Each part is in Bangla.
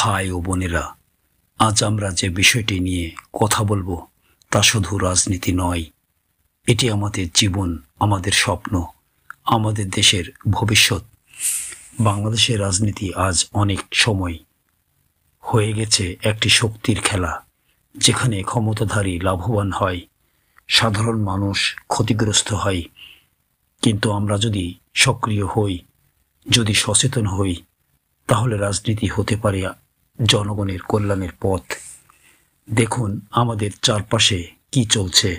ভাই ও বোনেরা, আজ আমরা যে বিষয়টি নিয়ে কথা বলবো তা শুধু রাজনীতি নয়। এটি আমাদের জীবন, আমাদের স্বপ্ন, আমাদের দেশের ভবিষ্যৎ। বাংলাদেশের রাজনীতি আজ অনেক সময় হয়ে গেছে একটি শক্তির খেলা, যেখানে ক্ষমতাধারী লাভবান হয়, সাধারণ মানুষ ক্ষতিগ্রস্ত হয়। কিন্তু আমরা যদি সক্রিয় হই, যদি সচেতন হই, তাহলে রাজনীতি হতে পারে জনগণের কল্যাণের পথ। দেখুন আমাদের চারপাশে কি চলছে।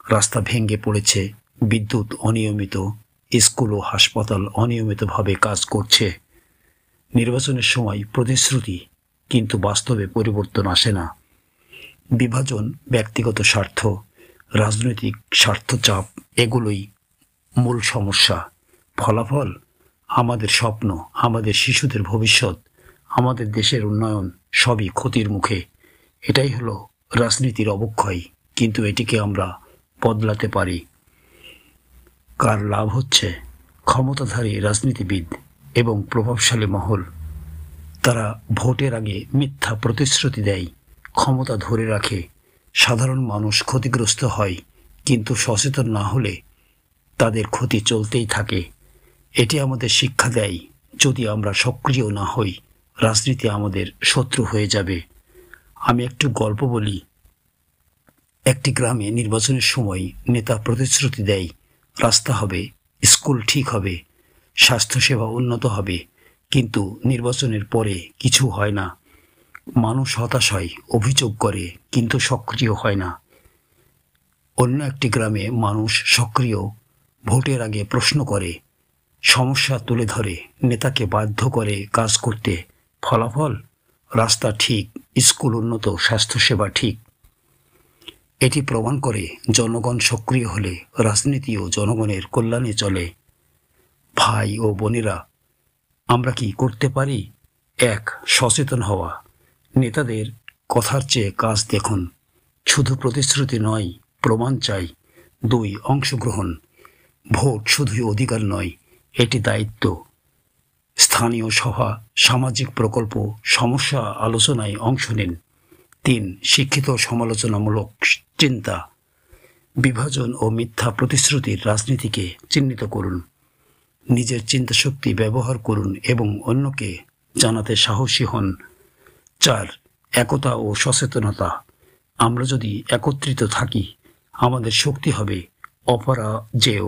রাস্তা ভেঙে পড়েছে, বিদ্যুৎ অনিয়মিত, স্কুল ও হাসপাতাল অনিয়মিতভাবে কাজ করছে। নির্বাচনের সময় প্রতিশ্রুতি, কিন্তু বাস্তবে পরিবর্তন আসে না। বিভাজন, ব্যক্তিগত স্বার্থ, রাজনৈতিক স্বার্থচাপ, এগুলোই মূল সমস্যা। ফলাফল, আমাদের স্বপ্ন, আমাদের শিশুদের ভবিষ্যৎ, আমাদের দেশের উন্নয়ন সবই ক্ষতির মুখে। এটাই হলো রাজনীতির অবক্ষয়, কিন্তু এটিকে আমরা বদলাতে পারি। কার লাভ হচ্ছে? ক্ষমতাধারী রাজনীতিবিদ এবং প্রভাবশালী মহল। তারা ভোটের আগে মিথ্যা প্রতিশ্রুতি দেয়, ক্ষমতা ধরে রাখে, সাধারণ মানুষ ক্ষতিগ্রস্ত হয়, কিন্তু সচেতন না হলে তাদের ক্ষতি চলতেই থাকে। এটি আমাদের শিক্ষা দেয়, যদি আমরা সক্রিয় না হই, রাজনীতি আমাদের শত্রু হয়ে যাবে। আমি একটু গল্প বলি। একটি গ্রামে নির্বাচনের সময় নেতা প্রতিশ্রুতি দেয়, রাস্তা হবে, স্কুল ঠিক হবে, স্বাস্থ্যসেবা উন্নত হবে, কিন্তু নির্বাচনের পরে কিছু হয় না। মানুষ হতাশ হয়, অভিযোগ করে, কিন্তু সক্রিয় হয় না। অন্য একটি গ্রামে মানুষ সক্রিয়, ভোটের আগে প্রশ্ন করে, সমস্যা তুলে ধরে, নেতাকে বাধ্য করে কাজ করতে। ফলাফল, রাস্তা ঠিক, স্কুল উন্নত, স্বাস্থ্যসেবা ঠিক। এটি প্রমাণ করে জনগণ সক্রিয় হলে রাজনীতিও জনগণের কল্যাণে চলে। ভাই ও বোনেরা, আমরা কি করতে পারি? 1. সচেতন হওয়া। নেতাদের কথার চেয়ে কাজ দেখুন। শুধু প্রতিশ্রুতি নয়, প্রমাণ চাই। 2. অংশগ্রহণ। ভোট শুধুই অধিকার নয়, এটি দায়িত্ব। স্থানীয় সভা, সামাজিক প্রকল্প, সমস্যা আলোচনায় অংশ নিন। 3. শিক্ষিত সমালোচনামূলক চিন্তা। বিভাজন ও মিথ্যা প্রতিশ্রুতির রাজনীতিকে চিহ্নিত করুন। নিজের চিন্তাশক্তি ব্যবহার করুন এবং অন্যকে জানাতে সাহসী হন। 4. একতা ও সচেতনতা। আমরা যদি একত্রিত থাকি, আমাদের শক্তি হবে অপরাজেয়।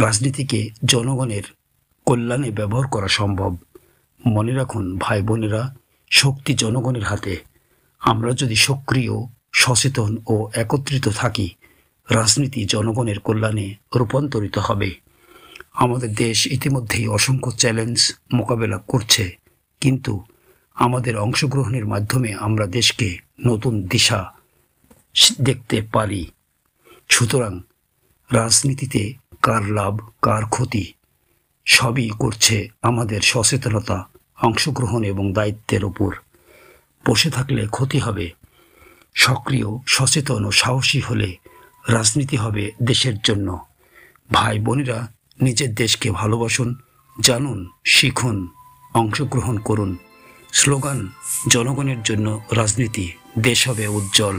রাজনীতিকে জনগণের কল্যাণে ব্যবহার করা সম্ভব। মনে রাখুন ভাই বোনেরা, শক্তি জনগণের হাতে। আমরা যদি সক্রিয়, সচেতন ও একত্রিত থাকি, রাজনীতি জনগণের কল্যাণে রূপান্তরিত হবে। আমাদের দেশ ইতিমধ্যেই অসংখ্য চ্যালেঞ্জ মোকাবেলা করছে, কিন্তু আমাদের অংশগ্রহণের মাধ্যমে আমরা দেশকে নতুন দিশা দেখতে পারি। সুতরাং রাজনীতিতে কার লাভ, কার ক্ষতি, সবই করছে আমাদের সচেতনতা, অংশগ্রহণ এবং দায়িত্বের উপর। বসে থাকলে ক্ষতি হবে। সক্রিয়, সচেতন ও সাহসী হলে রাজনীতি হবে দেশের জন্য। ভাই বোনেরা, নিজের দেশকে ভালোবাসুন, জানুন, শিখুন, অংশগ্রহণ করুন। স্লোগান, জনগণের জন্য রাজনীতি, দেশ হবে উজ্জ্বল।